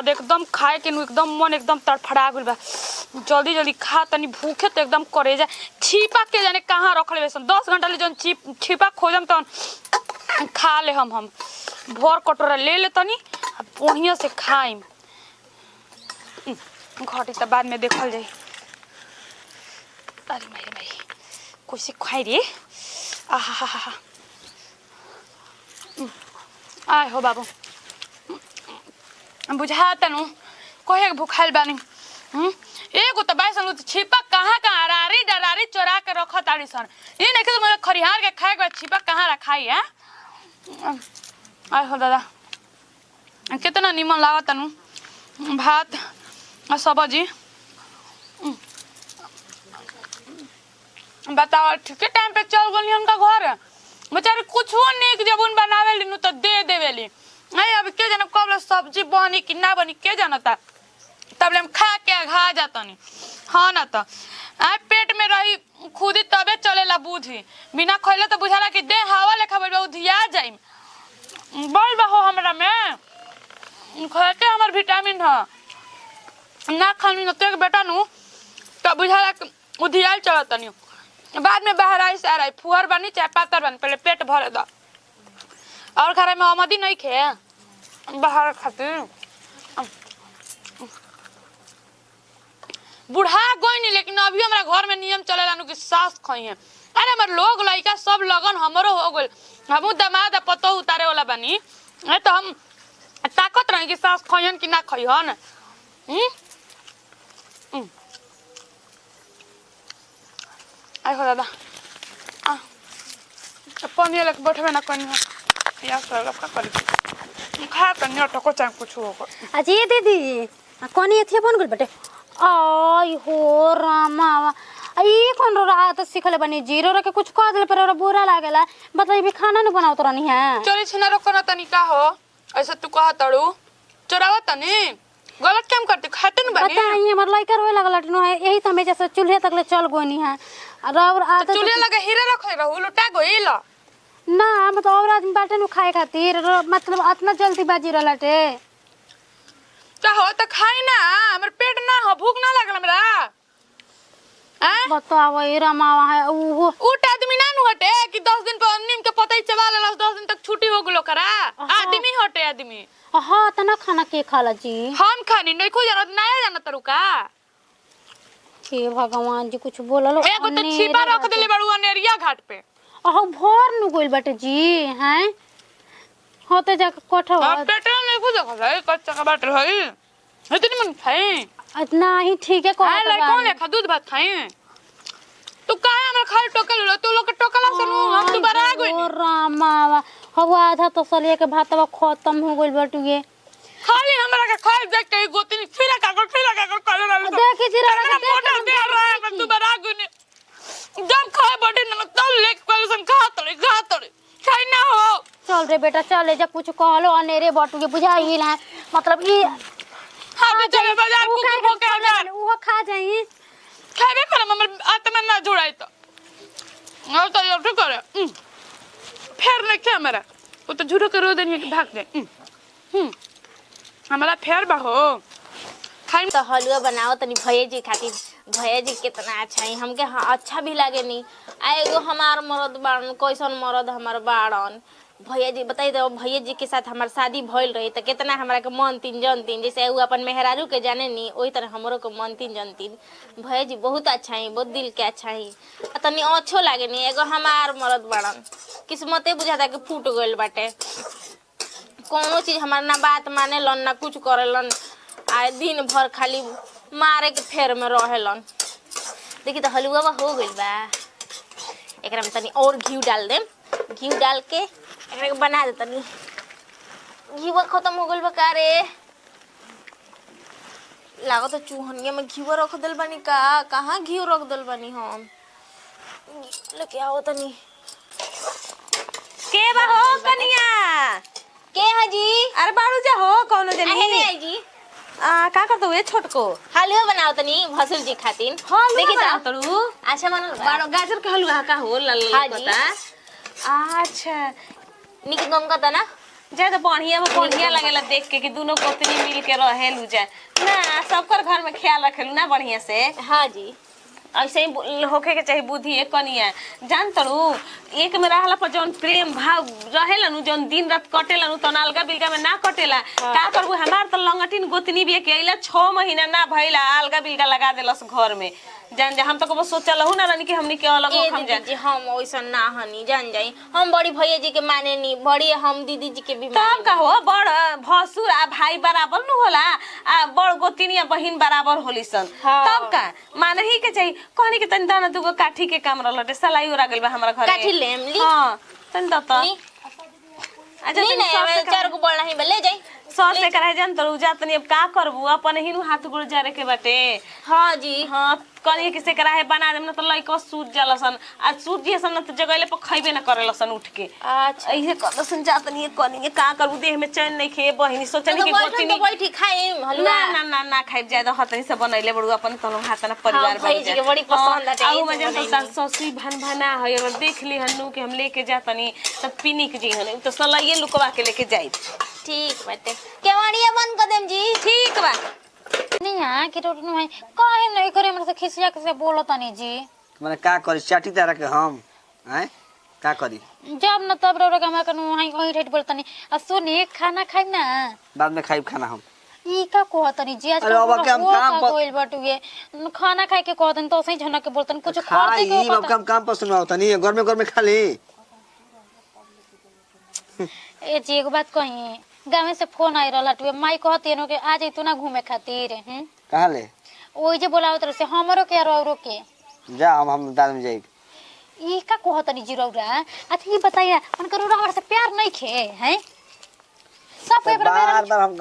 त एकदम खाए के एकदम मन एकदम तड़फड़ा गइल बा। जल्दी जल्दी खा तनी भूखे तो एकदम करे जा। छिपा के जाने कहाँ रखले बेसन 10 घंटा ले जन छिपा खोजम त खा ले हम भर कटोरा ले ले तनी बढ़िया से खाइम। घटी त बाद में देखल जाई। अरे माई कैसे खाई रे। आहा आय हो बाबू बुझा तनु कहे भूखाइल बानी। एगो त बाइसन छिपा कहाँ रारी डरारी चोरा के रख ताड़ी सन। ये नहीं कि खरिहार के खाए के छिपा कहाँ रखाई है। आय हो दादा कितना निमन लागत तनु भात और सब्जी। बताओ ठीक टाइम पे चल गई उनका घर बेचारे कुछ निक जब उन बनावे ली तो दे देवेली। नहीं अब के जाना कब सब्जी बनी कि ना बनी के जानता। तब ले हम खा के घा जातनी। हाँ ना तो पेट में रही खुदी तबे चलेला बुद्धि। बिना खैले तो बुझाला कि दे हवा लेखा बा उधिया जाई। बल बहो हमरा में खाते हमर विटामिन ह ना खानी न तो बेटा नु तो बुझाला कि उधियाल चलतनी। बाद में बाहर आई से आ रही फुहर बनी चाहे पातर बनी पहले पेट भरे दो। और घर में आमदी नहीं खे बाहर खातिर बुढ़ा गई नहीं। लेकिन अभी हमारा घर में नियम चलेला कि सास खाई है। अरे हमारे लोग लड़का सब लगन हमरो हो गए। हम दामाद पतो उतारे वाला बनी तो हम ताकत रही कि सास खाइन कि ना खाइन। आई हो दादा पनिया लेके बैठबे ना कनी या सब का करी खा कनी टको चाहे कुछ होगा। अजी दीदी कनी एथे बन गइल बटे। आई हो रामा ई कौन रहा तो सिखले बनी जीरो रखे कुछ कह देले पर बुरा लागेला। बताई भी खाना न बनावत रहनी है। चोरी छिना रखो ना तनी का हो ऐसा तू कहा तड़ू चोरावा तनी गलत काम करते खाते न बनी। पता है हमर लइका रोए लागल न है यही समय जैसे चूल्हे तक ले चल गोनी है। और आदत चूल्हे लगे हीरा रखे रहू लुटा गइल ना मतलब और आदमी बाटे न खाए खातिर मतलब इतना जल्दी बाजी रहलाटे का हो त खाई ना हमर पेट ना हो भूख ना लागल हमरा। बताओ ए रमावा है वो उठ आदमी ना नु हटे कि 10 दिन पर नीम के पतई चबा लेला 10 दिन तक छुट्टी हो गेलो करा। आदमी हटे आदमी। हां तना खाना के खाला जी हम खानी नहीं को जानत ना जानत तरुका। हे भगवान जी कुछ बोललो एगो त छिपा रख देले बड़ू अनेरिया घाट पे। अहो भोर नु गोइल बाटे जी हैं होते जा कोठा पेट में कुछ खा कच्चा का बाटे है इतनी मन खाई इतना ही ठीक है हां ले कौन ले खा दूध भात खाई तू काहे हमरा खाल टोकल लो तू लोग टोकला से नु हम दोबारा आ गई। ओ रामा हवा आधा तो सलिए के भातवा खत्म हो गइल बाटुए खाली हमरा के खाल देख के गोतनी फिरा का कर रहल देखि जी मोटा दे रहा है दोबारा आ गई। जब खाए बड़े न तब लेक कलसन खातड़े खाई ना हो। चल रे बेटा चल जा कुछ कहलो अनेरे बाटुए बुझाइल है मतलब ई हां चले बाजार कुकुर भोके हजार वो खा जाई खाबे करम हमर आत्मा ना जुड़ाई तो और तो ये करे फेर ले के हमरा वो तो झूठो के रो देनी के भाग दे हमरा फेर बहो खाई तो हलवा बनाओ तनी भैया जी खातिर। भैया जी कितना अच्छा है हमके अच्छा भी लागे नी। आ एगो हमार मर्द बाड़न कैसन मर्द हमार बाड़न भैया जी बताई दो। भैया जी के साथ हमार शादी भइल रही तो कितना हमरा के मन तीन जन तीन जैसे वो अपन मेहरारू के जाने नी वही तरह हमरो के मन तीन जन तीन। भैया जी बहुत अच्छा है बहुत दिल के अच्छा है तनी अच्छो लागे नी। एगो हमार मर्द बाड़न किस्मते बुझाता के फूट गइल बाटे। कोनो चीज हमार ना बात माने लन ना कुछ करेलन आ दिन भर खाली मारे के फेर में रहेलन। देखी तो हलवा हो गइल बा एकरा में तनी और घी डाल देम। घी डाल के एकरा के बना दे तनी। घी खत्म हो गइल बा का रे लागत तो चूहनिया में घी रख देल बानी का कहाँ घी रख देल बानी हम लेके आओ तनी। के बा हो कनिया के हाजी अरे बाड़ू जा हो कौनो जनी आहे नहीं जी का करत हुए छोटको हलवा बनाओ तनी भसुर जी खातिर। देखी तो तड़ू अच्छा बनल बा। बाड़ो गाजर के हलवा का हो लाल हाँ जी। पता अच्छा निक गम का तना जाए तो बढ़िया लगेला देख के कि दोनों गोतनी मिल के रहेलू जाए ना, सबकर घर में ख्याल रखेलू ना बढ़िया से। हाँ जी, ऐसे ही होखे के चाहिए बुद्धि एक कनिया। जान तड़ू एक में रहला पर जौन प्रेम भाव रहेला नु, जौन दिन रात कटेला नु, तो अलगा बिलगा में ना कटेला। का करबू, हमार तो लंगटिन गोतनी भी के अइला 6 महीना ना भइला, अलगा बिलगा लगा देलस घर में। जान जा हम तो कबो सोचलहु ना रानी कि हमनी के अलग ए हम दीदी जी हम वैसा ना हनी जान जाई, हम बड़ी भैया जी के माने नी, बड़ी हम दीदी जी के भी तब माने का हो, बड़ भसुर आ भाई बराबर नु होला, आ बड़ गोतिनी आ बहिन बराबर होली सन। हाँ। तब का माने ही के चाहिए। कहनी के तनी दाना दुगो काठी के काम रहलटे, सलाई उरा गेल बा हमरा घर में। काठी लेम ली। हां तनी दता। ली। अच्छा नहीं नहीं चार को बोलना ही ले जाई। सौ से कराए जान तो जा तनी अब का करबू, अपन ही नु हाथ गोड़ जारे के बाटे। हाँ जी हां कनी किसे कराए बना देम न तो लइको सूत जालसन, आ सूत जीसन न तो जगैले पर खइबे न करेलसन उठ के। अच्छा ऐसे कदसन जा तनी कनी का करबू, देह में चैन नहीं खे बहिनी सोचनी कि गोतिनी बैठी खाई हलवा ना ना ना ना खाइब ज्यादा हतनी से बनैले बड़ू अपन तनो हाथ ना परिवार भाई जी के बड़ी पसंद है आउ मजे तो सास ससुरी भन भना है, अगर देख ली हन्नू के हम लेके जातनी तब पिनिक जी हन तो सलाइए लुकवा के लेके जाई। ठीक बाटे, केवाड़िया बंद कर देम जी। ठीक बा। नहीं हां कि रोटी नहीं काहे नहीं करे, हमरे से खिसिया के से बोलो तनी जी। माने का करी चाटी तारा के हम हैं का करी, जब न तब रो के हमरा कनु हाई ओही रेट बोलतनी। आ सुनी खाना खाइब ना, बाद में खाइब खाना हम। ई का कहतनी जी आज अरे अब के हम काम पर कोइल बटुए खाना खाए के कहतनी तो सही झनक के बोलतनी कुछ करते खाई के अब काम पर सुनवाओ तनी घर में खा ली। ए जी एगो बात कही, गाँव से फोन आई रहला टुए माई कहती है कि आज तू ना घूमे खातिर कहां ले ओई जे बोलावत रहे से हमरो के औरो के जा हम दाद में जाई। ई का कहतनी जी रौरा। अच्छा ये बताइए मन करो हमरा से प्यार नहीं खे हैं सब पे बार बार हम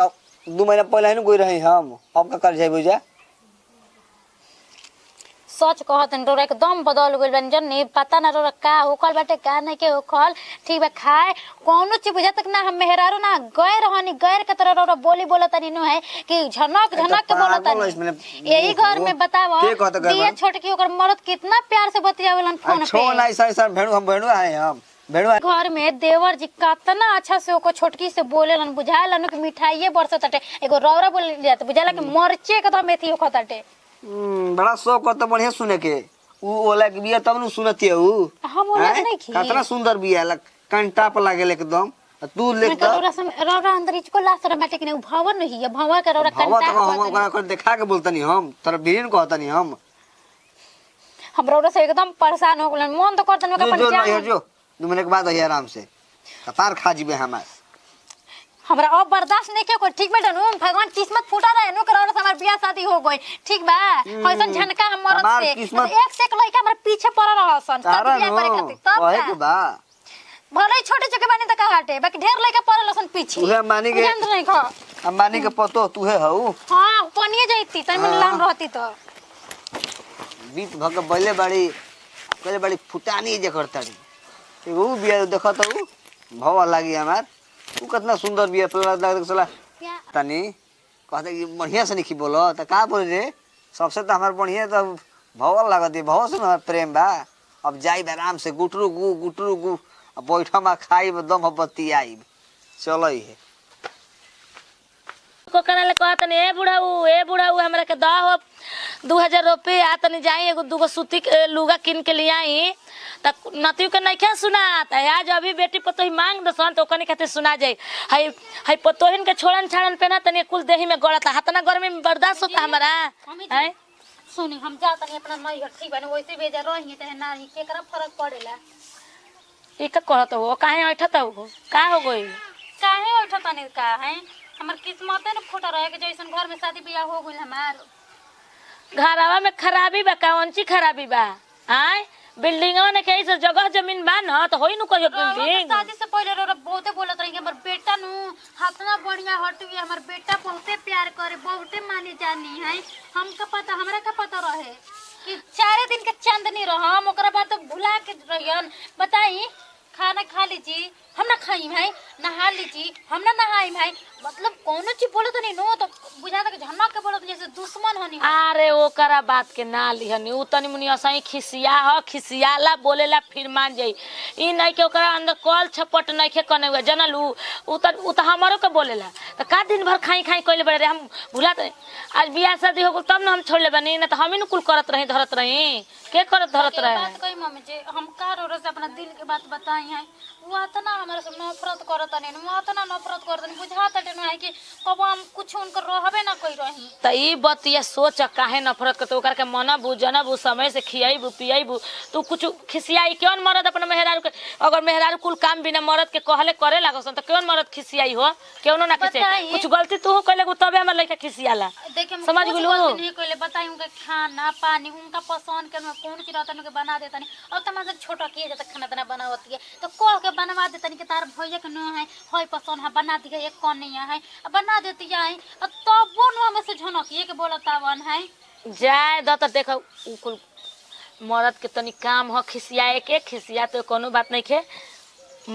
2 महीना पहले ही गई रही हम, अब का कर जाई जा। सच कहतन रोरा एकदम बदल गइल बन जन्नी, पता ना रोरा का होखल बाटे का नहीं के होखल। ठीक बा खाए कोनो चीज बुझा तक ना हम मेहरारू ना गैर रहनी, गैर के तरह रोरा बोली बोलतनी नु है कि झनक झनक के बोलतनी। यही घर में बताओ दिया छोट की ओकर मर्द कितना प्यार से बतियावेलन फोन पे। छो ना ऐसा भेड़ू हम भेड़ू है हम भेड़ू घर में देवर जी कितना अच्छा से ओको छोटकी से बोलेलन, बुझालन कि मिठाइए बरसत ताटे। एगो रौरा बोल जात बुझाला कि मरचे के तो मेथी होखत ताटे। बड़ा शौक करता बढ़िया सुने के। उ ओला के बिया तब नु सुनती है उ हम ओला नहीं की कितना सुंदर बिया कंटा पर लागेल एकदम। तू ले तो रौरा अंदर को लास्ट रोमांटिक नहीं भवन नहीं है, भवा के रौरा हवा कंटा तो हम ओकरा कर देखा के बोलतनी हम तोरा बिरिन कहतनी हम रौरा से एकदम परेशान हो गेलन। मन तो करतन में अपन जो जान जो 2 महीने के बाद आई आराम से कपार खा जीबे हमार। हमरा अब बर्दाश्त नहीं के ठीक बा नु भगवान किस्मत फूटा रहे नु करौरा से हमार बियाह शादी हो गई। ठीक बा कैसन झनका हम मरद से एक से एक लइका हमरा पीछे पड़ रहसन तब बियाह करे खातिर। तब ओहे के बा भले छोटे छोटे बानी त का हटे बाकी ढेर लइका पड़ रहसन पीछे। उहे मानी के जान नहीं खा अंबानी के पतो तू है हऊ। हां पनिए जाईती त मन लाम रहती तो बीत भग बले बड़ी करे बड़ी फुटानी जे करताड़ी। एगो बिया देखत हऊ भव लागी हमार तू कितना सुंदर बिया लग चला तनी कहते कि बढ़िया से नहीं बोलो त का बोल रे सबसे तो हमार बढ़िया तो भव लागत है, भव से हमार प्रेम बा। अब जाई आराम से गुटरू गु अब बैठा मा खाई दम बत्ती आई चलो ही है को कनाले कहतनी ए बुढ़ाऊ हमरा के दहो 2000 रुपया तनी जाई एगो दूगो सूती लुगा किन के ले आई त नतियो के नहीं क्या सुना त आज अभी बेटी पतोही मांग दसन तो कनी खातिर सुना जाई। हाय पतोहिन के छोड़न छाड़न पेना तनी कुल देही में गड़ता हातना गर्मी में बर्दाश्त होता हमरा है। सुनी हम जा तनी अपना नई घर ठीक बने वैसे बेजा रही त ना केकरा फर्क पड़ेला। ई का कहत हो काहे ऐठत हो का हो गई काहे उठा तनी का है हमर किस्मते न फुटा रहे के जैसन घर में शादी बियाह हो गइल हमार। घरवा में खराबी बा कौन सी खराबी बा आय बिल्डिंगवा ने कैसे जगह जमीन बा न तो होई नु कहियो बिल्डिंग। शादी से पहले रोरा बहुते बोलत रही हमर बेटा नु हाथना बढ़िया हटुए हमर बेटा बहुते प्यार करे बहुते मानी जानी है। हमका पता हमरा का पता रहे कि 4 दिन के चांदनी रहम ओकरा बाद तो भुला के रहियन। बताई खाना खा लीजिए हम ना खाई भाई, नहा लीजिए हम ना नहाई भाई। मतलब कोनो चीज बोलो तो नहीं नो तो बुझा था कि झनक के बोलो तो जैसे दुश्मन हनी अरे ओकरा बात के ना लिहनी उ तनी मुनी असही खिसियाला बोलेला फिर मान जाई ई नहीं के ओकरा अंदर कल छपट नहीं के कने हुए जनल उ त हमरो के बोलेला त का दिन भर खाई खाई कइले बड़े रे हम भुलात आज बियाह शादी हो तब ना हम छोड़ले बनी ना त हम ही न कुल करत रही धरत रही के करत धरत रहे बात कही मम्मी जी हम कार और से अपना दिल के बात बताई है वो तना हमारे से नफरत करत नहीं वो तना नफरत करत नहीं बुझाता है कि कब हम कुछ उनकर रहबे ना कोई रही त ई बतिया सोच काहे नफरत करत ओकर के मनबू जनबू समय से खियाइबू पियाइबू तू कुछ खिसियाई क्यों मरद अपना मेहरारू के अगर मेहरारू कुल काम बिना मरद के कहले करे लागसन त क्यों मरद खिसियाई हो क्यों ना खिसियाई कुछ गलती तू हो कइले तबे हमर लइका खिसियाला देखिए समझ गेलू नहीं कोई बताई उनका खाना पानी उनका पसंद के मैं कौन की रहता के बना देता नहीं और तो मतलब छोटा किए जाता खाना तना बनावती है तो कह के बनवा देता नहीं कि तार भैया के न है होय पसंद है बना दिया एक कौन नहीं है बना देती है तब वो में से झनकिए के बोलता वन है जाए द त देखो कुल मरद के तनी काम हो खिसियाए के खिसिया तो कोनो बात नहीं खे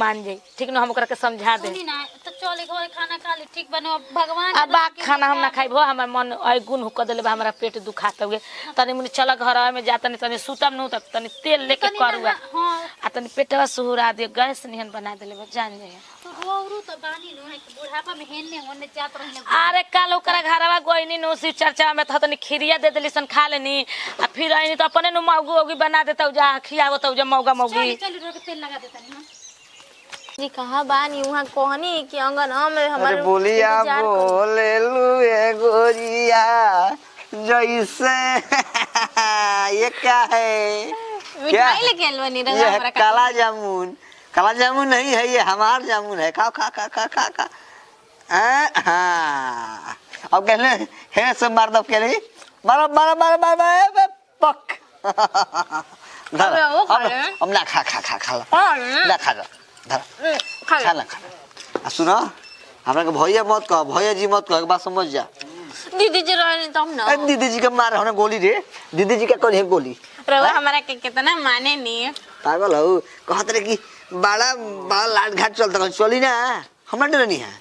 मान जाई ठीक न हम ओकरा के समझा दे सुनी ना तो चले घर खाना खा ली ठीक बनो भगवान अब खाना हम ना खाइबो हमर मन गुण हुक देले हमरा पेट दुखात हुए तनी मुनी चल घर में जा तनी सुतम न त तनी तेल लेके करुआ हां आ तनी पेटवा सुहुरा दे गैस निहन बना देले जान जाए तो रोरू तो बानी लो है कि बुढ़ापा में हेन ने होने जात रहने अरे काल ओकरा घरवा गोइनी नो सी चर्चा में तनी खिरिया दे देली सन खा लेनी आ फिर आइनी तो अपने नु मौगी ओगी बना देता जा खियावत जा मौगा मौगी चल रो के तेल लगा देता नहीं जी कहां बानी वहां कहनी कि अंगन में हमारे अरे बोलिया बोले लुए गोरिया जैसे ये क्या है मिठाई लेके अलवनी रहा ये हमरा काला जामुन नहीं है ये हमार जामुन है खा खा खा खा खा खा हाँ अब कहले है सब मार दब कहले मारो मारो मारो मारो पक अबे वो खा ले अब ना खा खा खा खा ना खा धर खा ना खा सुनो हमरा के भैया मत कह भैया जी मत कह एक बात समझ जा दीदी जी रहने तुम ना दीदी जी के मार होने गोली रे दीदी जी का कौन है गोली रवा हमारा के कितना माने नहीं पागल हो कहत रे कि बड़ा बड़ा लाट घाट चलता चली ना हमरा डर नहीं है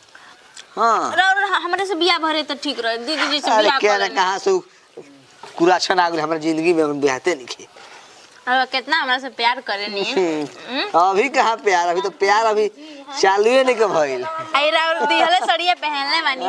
हां हमारे से बियाह भरे तो ठीक रहे दीदी जी से अरे बियाह क्या ना कहां से कुराछन आ गए हमारे जिंदगी में ब्याहते नहीं खे और कितना हमरा से प्यार करे नहीं अभी कहाँ प्यार अभी तो प्यार अभी चालू ही नहीं के भइल आइरा और दिहले सड़िया पहनले बानी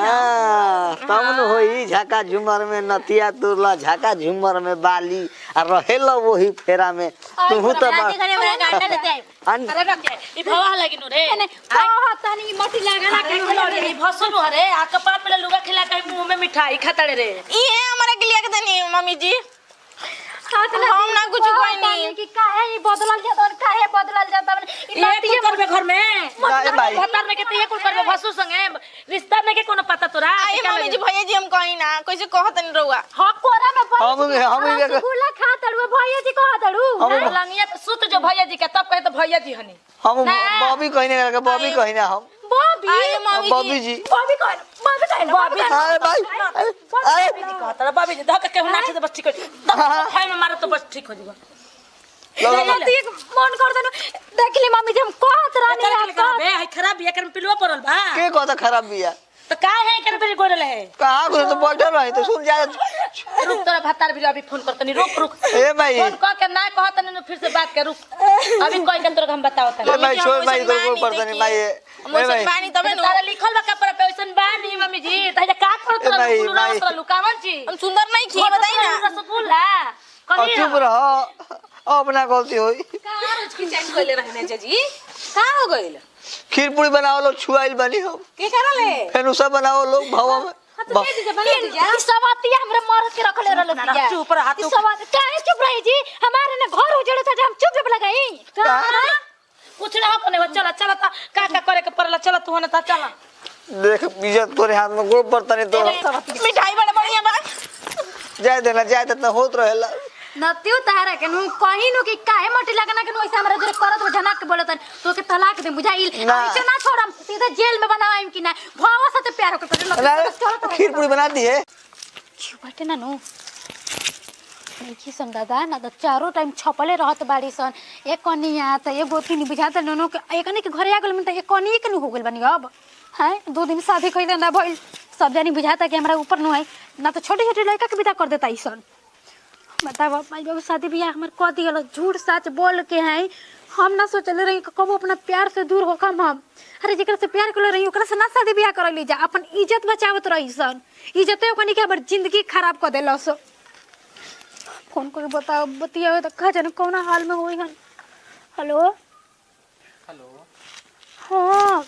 तब न होई झाका झुमर में नथिया तुरला झाका झुमर में बाली और रहेला वही फेरा में तू तो घरे मेरा काटा लेते आई अरे रख दे ई भवा लगिनु रे कहता नहीं मोटी लागला के ई भसनु रे आ कपाल में लुगा खिला के मुंह में मिठाई खातड़े रे ई है हमरा के लिए के देनी मम्मी जी हम ना कुछ कोई नहीं कि काहे ई बदलल जाता काहे बदलल जाता ये करबे घर में अरे भाई भतार में के ते कुल करबे भसु संगे रिश्ता में के कोनो पता तोरा आई मम्मी जी भैया जी हम कहीं ना कैसे कहत नहीं रहुआ हम कोरा में हम रसगुल्ला खा तड़ू भैया जी कह तड़ू लंगिया सुत जो भैया जी के तब कहे तो भैया जी हनी हम बॉबी कहने लगे बॉबी कहने हम बॉबी बॉबी जी बॉबी कह बॉबी अरे भाई अरे कहता बाबी जी धक के हुना से बस ठीक हो खाए में मारो तो बस ठीक हो जाएगा मन कर देनु देख ली मम्मी जी हम कहत रहनी हम करबे है खराब बिया कर पिलवा पड़ल बा के कहता खराब बिया तो का है कर पे गोरल है कहां को तो बैठल रही तो सुन जा रुक तोरा भतार भी अभी फोन करतनी रुक ए भाई फोन कह के ना कहत नहीं फिर से बात कर रुक अभी कोई के तोरा हम बताओ ए भाई छोड़ भाई को पड़ता नहीं भाई ए भाई पानी तबे तारा लिखल बा कपड़ा पे ओइसन बानी मम्मी जी तहे का करत रहा लुकावन जी हम सुंदर नहीं खी बताई ना रसगुल्ला और चुप रहो अपना गलती होई कहां रोज की चैन कोले रहने जी का हो गइल खीर पूरी बनाओ लोग छुआइल बनी हम के करल है फेन उसा बनाओ लोग भवा में सब आती हमरे मरद के रखले रहल दिया चुप रहा तू सब काहे चुप रही जी हमारे ने घर उजड़े था हम चुप लगाई कुछ ना होने चला चला का करे के पड़ला चला तू होने ता चला देख इज्जत तोरे हाथ में गोड़ पड़ता नहीं तो मिठाई बड़ा बढ़िया बा जाय देना जाय देना होत रहेला नतियो तारा के नु कहीं नु कि काहे मटी लगना के नु ऐसे हमरा जरे करत झनक के बोलतन तो के तलाक दे बुझाइल ऐसे ना छोड़म सीधे जेल में बनावाइम कि ना भावा साथे प्यार कर खीर पूरी बना दी है बाटे ना नु देखी सन दादा ना तो चारों टाइम छपले रहत बाड़ी सन एक कनिया त एगो तीन बुझात नु एक ने के घरे आ गेल में त एक कनिए के नु हो गेल बनी अब हैं 2 दिन शादी कइले ना भइल सब जानी बुझाता कि हमरा ऊपर न है ना तो छोटे छोटे लड़का के विदा कर देता ईसन। बताओ माई बाबू शादी ब्याह हमार कह दिया झूठ सच बोल के हैं। हम ना सोचले रही कबो अपना प्यार से दूर होकम हम। अरे जेकरा से प्यार कर रही ओकरा से ना शादी ब्याह कर ली जा अपन इज्जत बचावत रही सन। इज्जते ओकनी के हमर जिंदगी खराब कर देलस। फोन कर बताओ बतिया तो कहा जाने कौन हाल में होई हन। हेलो हेलो हाँ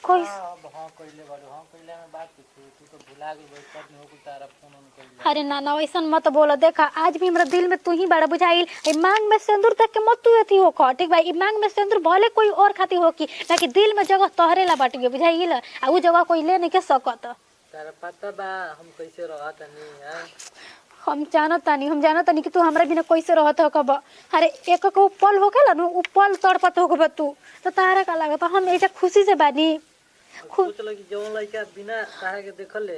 कोई हाँ कइले बाड़ू हाँ कइले में बात पूछू तू तो भुला गई बस कब हो तारा फोन ऑन कइले। अरे ना ना ऐसा मत बोलो देखा आज भी हमरा दिल में तू ही बड़ा बुझाइल। ए मांग में सिंदूर तक के मत तू अथी हो ख ठीक भाई। ई मांग में सिंदूर भले कोई और खाती हो की ताकि दिल में जगह तोहरे ला बाटी बुझाइल आ उ जगह कोई ले नहीं के सकत। तारा पता बा हम कैसे रहत नहीं है। हम जानत तानी कि तू हमरा बिना कैसे रहत हो कब। अरे एक को पल होखेला नु उ पल तड़पत हो कब तू तो तारा का लागत हम एजा खुशी से बानी। सोचल कि जौन लइका बिना तारा के देखले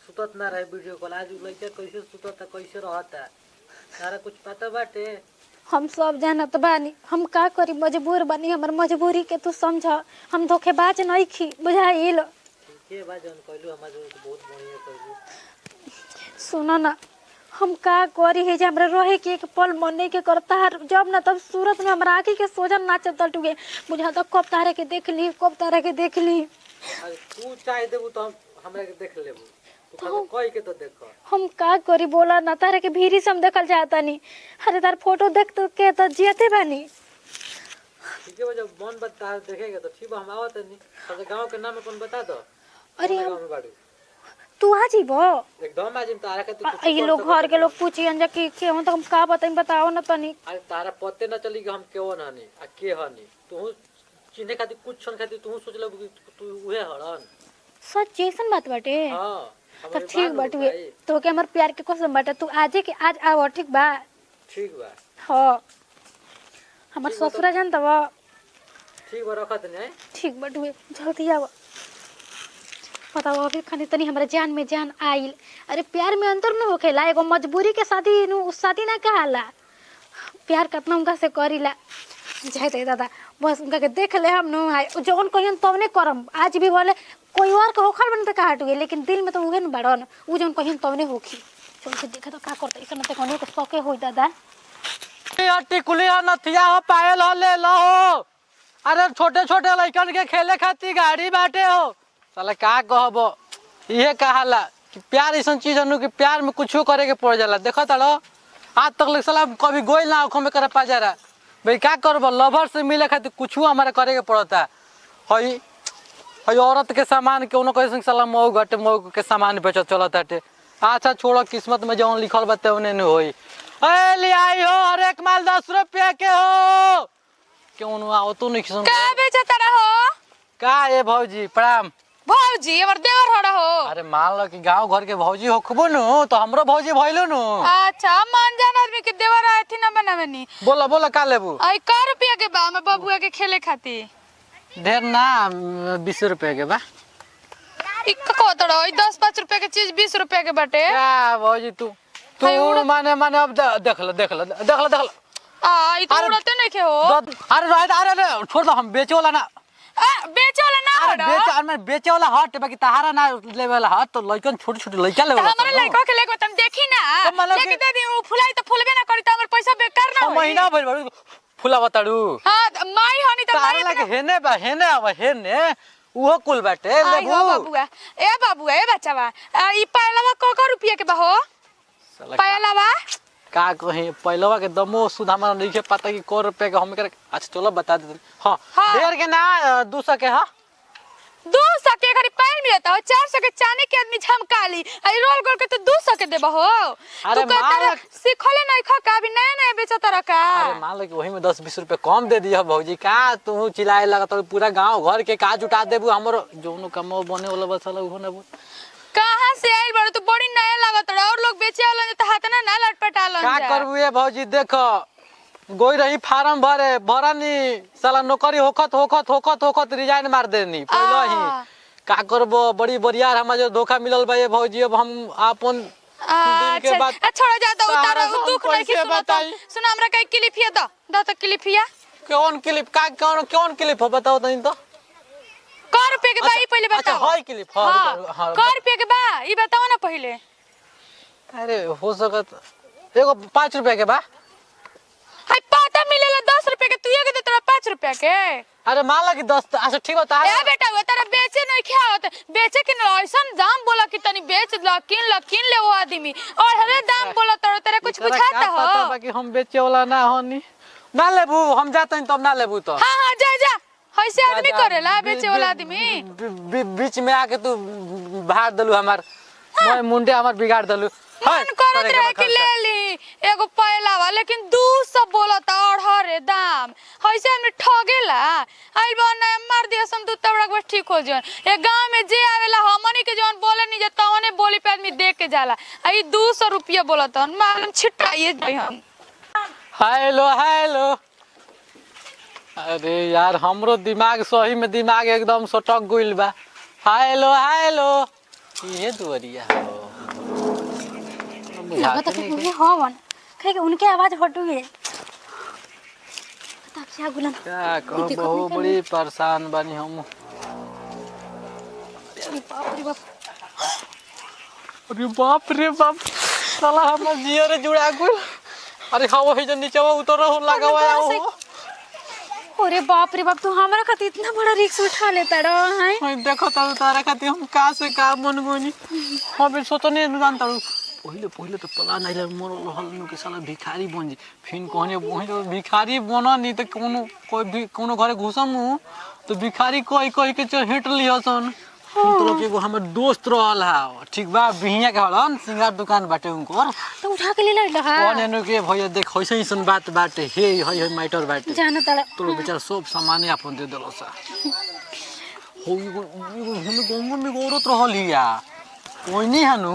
सुतत ना रहे वीडियो कॉल आज उ लइका कैसे सुतत कैसे रहता तारा कुछ पता बाटे। हम सब जानत बानी हम का करी मजबूर बानी हमर मजबूरी के तू समझ। हम धोखेबाज नहीं खी बुझाइल। ठीक है बा जौन कहलू हमरा जो बहुत बढ़िया कहलू। सुनो ना हम का करी है जे हमरा रहे के एक पल मन नहीं के करता है जब ना तब सूरत में हमरा आंखी के सोजा नाचत टुगे बुझा तो कब तारे के देख ली कब तारे के देख ली। अरे तू चाहे देबू तो हम हमरा के देख लेबू तू कह के तो देख। हम का करी बोला ना तारे के भीरी से हम देखल चाहता नहीं। अरे तार फोटो देख तो के तो जियते बानी। ठीक है जब मन बता देखेगा तो ठीक हम आवत नहीं तो गांव के नाम अपन बता दो। अरे गांव में बाड़ू तू आ जीबो एकदम आज तारा के तू ये लोग घर के लोग पूछियन जा कि हम तो हम का बताई बताओ ना तनी। अरे तारा पते ना चली कि हम केवन हनी आ के हनी तू चिन्हे खातिर कुछ क्षण खातिर तू सोच ले कि तू उहे हरन। सच जैसन बात बाटे। हां तो ठीक बाटे तो के हमर प्यार के कसम बाटे तू आजे के आज आओ ठीक बा। ठीक बा हां हमर ससुरा जान तब ठीक बा रखत नहीं। ठीक बाटे जल्दी आओ। बताओ अभी खानी तनी हमारे जान में जान आइल। अरे प्यार में अंतर न होखेला एगो मजबूरी के शादी नु शादी ना कहाला। प्यार कितना उनका से करीला जाए दादा बस उनका के देख ले हम नु जौन कहियन तवने करम। आज भी बोले कोई और के होखल बन त का हटुए लेकिन दिल में तो उहे न बड़न उ जौन कहियन तवने होखी। चल के देखा तो का करते इसन त कोने के सके होई दादा। अट्टी कुलिया नथिया हो पायल हो ले लो। अरे छोटे छोटे लइकन के खेले खातिर गाड़ी बाटे हो साला का कहबो ये कहाला कि प्यार ऐसा चीज है कि प्यार में कुछ करे के पड़ जाला। देखो तालो आज तक ले साला कभी गोइल ना आँखों में करे पा जा रहा भाई क्या करबो लवर से मिले खातिर कुछ हमारे करे के पड़ता। हई हई औरत के सामान के उनो कैसे साला मऊ घटे मऊ के सामान बेचत चलत बाटे। अच्छा छोड़ो किस्मत में जौन लिखल बाटे ओने न होई। ए ले आई हो हर एक माल 10 रुपया के हो क्यों न आओ तू नहीं सुन का बेचत रहो का ये भौजी प्रणाम। भौजी हमर देवर हो रहो। अरे मान लो कि गांव घर के भौजी होखबो नु तो हमरो भौजी भइलो नु। अच्छा मान जान आदमी के देवर आए थी ना बनावेनी। बोला बोला का लेबू आई का रुपया के बा मैं बबुआ के खेले खातिर। ढेर ना 20 रुपया के बा। इक्का को तड़ो 10-5 रुपया के चीज 20 रुपया के बाटे। क्या भौजी तू माने अब देख ल आ ई तो उड़ते नहीं के हो। अरे छोड़ दो हम बेचे वाला ना बेचे वाला ना हो। बेचे वाला हट बाकी तहारा ना ले वाला हट तो लइकन छोटे लइका ले वाला हमारे लइका के लेके तुम देखी ना लेके दे दी वो फुलाई तो फुलबे ना करी तो हमर पैसा बेकार ना होई। महीना भर बड़ू फुला बताड़ू। हां माई होनी तो तारा लगे हेने अब हेने उहो कुल बाटे लेबू। बाबूआ ए बच्चावा ई पहलवा को रुपया के बा हो पहलवा का कहीं पहलवा के दमो सुधा हमरा नहीं के पता कि को रुपए के हम कर। अच्छा चलो बता दे। हां ढेर के ना 200 के। हां 200 के घरी पायल मिलता हो 400 के चांदी के आदमी झमकाली आई रोल गोल के तो 200 के देबा हो। अरे तू कहता सिखले नहीं खा का भी नया बेचत रखा। अरे मान लो कि वही में 10-20 रुपए कम दे दिया भौजी का तू चिल्लाए लगा तो पूरा गांव घर के का जुटा देबू हमरो जोनो कमो बने वाला बसला उहो ना कहां से आइल बड़ तू बड़ी नया लागत और लोग बेचे वाला ने तो हाथ ना लटपटालन का करबू ए भौजी देखो गोई रही फार्म भरनी साला नौकरी होखत रिजाइन मार देनी पहले ही का करबो बड़ी बरियार हमरा जो धोखा मिलल बा ये भौजी अब हम आपन दिन के बाद छोड़ जा दो उतारो दुख नहीं कि सुन हमरा कई क्लिपिया दो तो क्लिपिया कौन क्लिप का कौन क्लिप हो बताओ तनी तो का क रुपया के बा ई पहले अच्छा बताओ। हाय क्लिप हां क रुपया के बा ई बताओ ना पहले। अरे हो सकत एगो 5 रुपया के बा। हाय पता मिलेला 10 रुपया के तू के देतरा 5 रुपया के। अरे मान ला कि 10 अच्छा ठीक बता। ए बेटा वो तारा बेचे नहीं खावत बेचे के न ऐसन दाम बोला कि तनी बेच ल किन ले वो आदमी और हरे दाम बोला तेरा कुछ बुझाता हो। पता बा कि हम बेचे वाला ना होनी ना लेबू हम जाते हैं तब ना लेबू तो। हां हां जा जा ऐसे आदमी करेला बेचे वाला आदमी। बीच में आके तू भाग दलू हमार मोय मुंडे हमार बिगाड़ दलू। मन करत रहे कि ले ली एगो पहलावा लेकिन 200 बोलता और हरे दाम ऐसे आदमी ठगेला। आइल बा ना मार दिया सम दू तबड़ा बस ठीक हो जन ए गांव में जे आवेला हमनी के जवन बोले नहीं जे तवने बोली पे आदमी दे के जाला आई 200 रुपया बोलता मालूम छिटाइए जाई हम। हेलो हेलो अरे यार हमरो दिमाग सही में दिमाग एकदम सटक गइल बा। हेलो हेलो ये दुवरिया हो लगता है कि हो वन कहे कि उनके आवाज हटू है बता क्या गुलन क्या कहो बहुत बड़ी परेशान बानी हम। अरे बाप रे बाप साला हमर जियो रे जुड़ा गुल। अरे खाओ हे जो नीचे उतर लगा हुआ हो। अरे बाप रे बाप तू हमारा खातिर इतना बड़ा रिस्क उठा लेता है। मैं देखो तारा खातिर हम का से का मन गोनी हम सोचने जानता पहले तो पला नहीं मोर रहल के साला भिखारी बन जी फिर कहने वही भिखारी बना नहीं तो कोनो घरे घुसम तो भिखारी कह के हिट लिहसन। मतलब एगो हमर दोस्त रहल है ठीक बा बिहिया के हलन सिंगार दुकान बाटे उनकर तो उठा के ले ले हां कहने के भैया देख ऐसे ही सन बात बाटे हे मैटर बाटे जाना तड़ा तो बेचारा सब सामान अपन दे देलो सा हो एगो हम गांव में औरत रहल हिया ओइनी हनु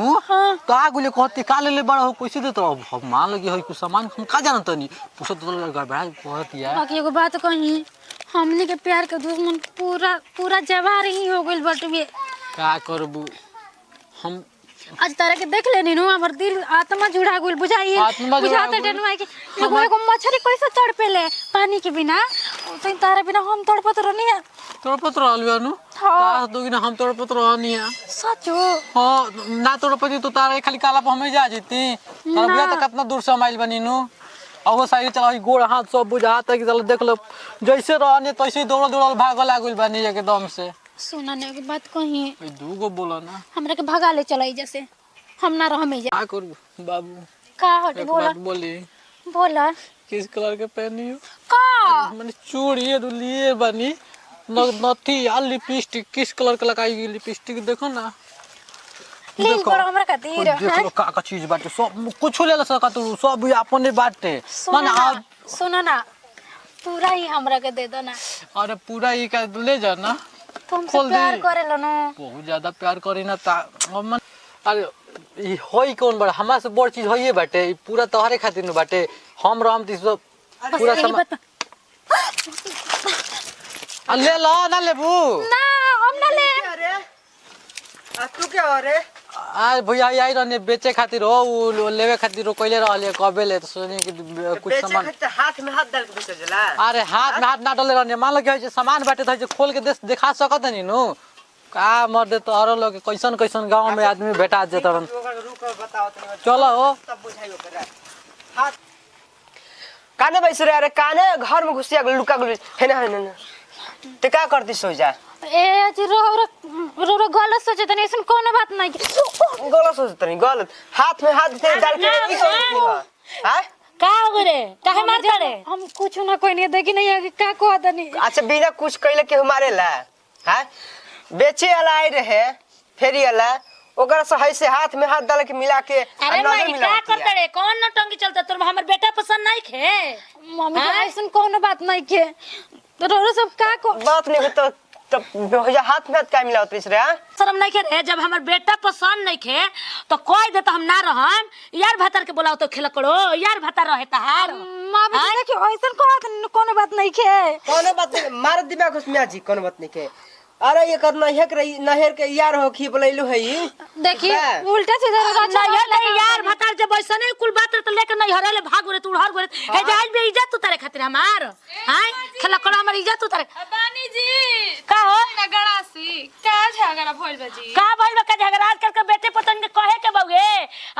का गुले कहती का ले बड़ा हो कैसे देत हो मान लगी है कुछ सामान हम का जानत नहीं पूछत तो गड़बड़ा कहतिया। बाकी एगो बात कही हमने के प्यार के दुश्मन पूरा जवार ही हो गइल बटवे का करबू हम आज तारा के देख लेनी नु हमर दिल आत्मा जुड़ा गइल बुझाई बुझाते डनवा के एगो मछली कैसे चढ़ पेले पानी के बिना तो तारा बिना हम तड़पत रहनी है तड़पत रहल नु तारा दोगी ना हम तड़पत रहनी है सचो हां ना तड़पती तो तारा खाली काला पे हमें जा जीती तारा बुआ तक कितना दूर से माइल बनी नु और वो साइड चला गोड़ हाथ सब बुझाता है कि चल देख लो जैसे रहने तैसे ही दौड़ दौड़ भाग लागल बनी एकदम से। सुना ने एक बात कही दूगो बोला ना हमरा के भगा ले चलाई जैसे हम ना रह में जा का करू बाबू का हट बोला बोली बोला किस कलर के पहनी हो का मैंने चूड़ी लिए बनी नथी या लिपस्टिक किस कलर का लगाई लिपस्टिक देखो ना लील पर हमरा खातिर देख लो का चीज बाटे सब कुछ ले सका तू सब अपने बाटे माने आज सुनो ना पूरा ही हमरा के दे दो ना। अरे पूरा ही का ले जा ना तुमसे प्यार करेलो ना बहुत ज्यादा प्यार करी ना ता मन अरे ई होई कौन बड़ा हमरा से बड़ चीज होइए बाटे पूरा तोहरे खातिर न बाटे हम रहम ती सब पूरा सम ले लो ना लेबू ना हम ना ले अरे आ तू क्या हो रे आ भैया आई रहने बेचे खातिर हो उ लेवे खातिर कइले रहले कबे ले तो सोने कि कुछ सामान बेचे हाथ में हाथ डाल के बेचे जला। अरे हाथ में हाथ ना डाले रहने मान लो कि सामान बाटे तो खोल के दिखा सकत नहीं नु का मर दे तो और लोग कैसन कैसन गांव में आदमी भेटा जेत रहन रुक बताओ तनी चलो हो तब बुझाइयो करे हाथ काने बैस रे अरे काने घर में घुसिया लुका गुल है ना ते का करती सो जा ए जी रो गलत सोचे तनी ऐसन कोनो बात नहीं गलत सोच तनी गलत हाथ में हाथ दे डाल के ई करती है हां का हो गरे काहे मारता रे हम कुछ ना कोई नहीं देखी नहीं है का को तनी अच्छा बिना कुछ कइले के मारे ला हां बेचे वाला आई रहे फेरी वाला ओकरा सही से हाथ में हाथ डाल के मिला के अरे माई का करता रे कौन नटंगी चलता तोर हमर बेटा पसंद नहीं खे मम्मी ऐसन कोनो बात नहीं के रो सब का को बात नहीं तो हाथ में हाथ का मिला होत रे हां शर्म नहीं खे जब हमर बेटा पसंद नहीं खे तो कोई दे तो हम ना रहम यार भतर के बोलाओ तो खेलकड़ो यार भतर रहे तहार मम्मी देखी ऐसन कोनो बात नहीं के कोनो बात नहीं मार दिमाग उसमें जी कोनो बात नहीं के अरे ये कर नहर के यार हो खी बोलैलु है देखिए उल्टा सीधा नैहर के यार भतार जब ऐसा नहीं कुल बात तो लेके नैहर ले भाग रे तू हर गोरे हे जाज भी इज्जत तू तारे खातिर हमार हां खला कड़ा हमर इज्जत तू तारे बानी जी का हो ना गड़ासी का झगड़ा भइल बा जी का भइल बा का झगड़ा आजकल के बेटे पतन के कहे के बउए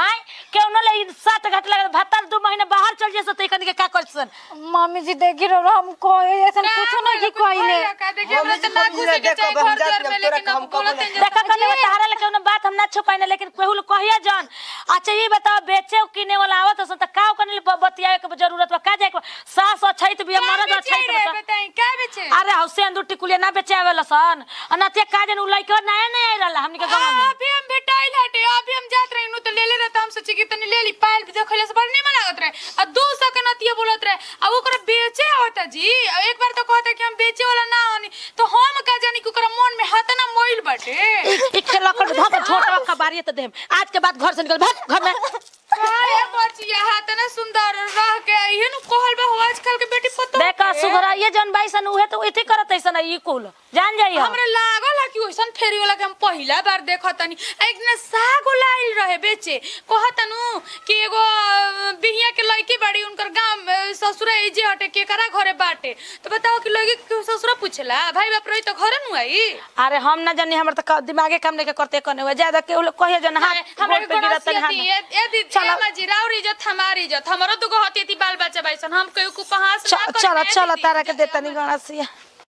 हां केउ न ले 7 घंटा लगे भतार 2 महीना बाहर चल जेस त कनी के का करसन मम्मी जी देखी रो हम कोई ऐसा कुछ नहीं की कोइले का देखिए हमरा त ना घुसे के चाहे घर द्वार में लेकिन अब बोलत हैं देखा कने तारा ले केउ बात हम ना छुपाइने लेकिन केहू कहिया जान अच्छा ये बताओ बेचे किने वाला आवत हसन त का कने बतियाए के जरूरत बा का जाए के सास अच्छाई त बिया मरद अच्छाई त बताई का बेचे अरे हौसे अंदर टिकुलिया ना बेचे आवेला सन अनते का जन उ लइका नया नया आई रहला हमनी के गांव में अभी हम भेटाइल हटे अभी हम जात रही नु त ले ले रहता हम सोचे कि तनी ले ली पायल भी देखले से बड़ नहीं लागत रहे आ 200 के नतिया बोलत रहे आ ओकरा बेचे आवता जी एक बार तो कहता कि हम बेचे वाला ना हनी तो हम का जानी कि ओकरा मन में हाथ ना मोइल बाटे एक खेला कर धक छोटा का बारी त देम आज के बाद घर से निकल भाग घर में काहे बचिया हाथ ना सुंदर रह के ये नु कहल बा हो आजकल के बेटी पतो देखा सुघरा ये जन बाईसन उहे तो इथे करत ऐसन ई कुल जान जाई हम हमरा लागल है कि ओइसन फेरी वाला के हम पहिला बार देखतनी एक दिन साग लाइल रहे बेचे कहतनु कि एगो बिहिया के लड़की बड़ी उनकर गांव ससुर एजे हटे के करा घरे बाटे तो बताओ कि लड़की के ससुर पूछला भाई बाप रही तो घरे नु आई अरे हम ना जानी हमर त दिमागे काम नहीं करते कने हुए ज्यादा के कहे जन हाथ हमरा गोड़ पे गिरत हाथ ए दीदी माजी राउरी इज्जत हमारी इज्जत हमरो दुगो हती बाल बच्चा बैसन हम कहियो को पहास ना चल चल तारा के देता नहीं गणसिया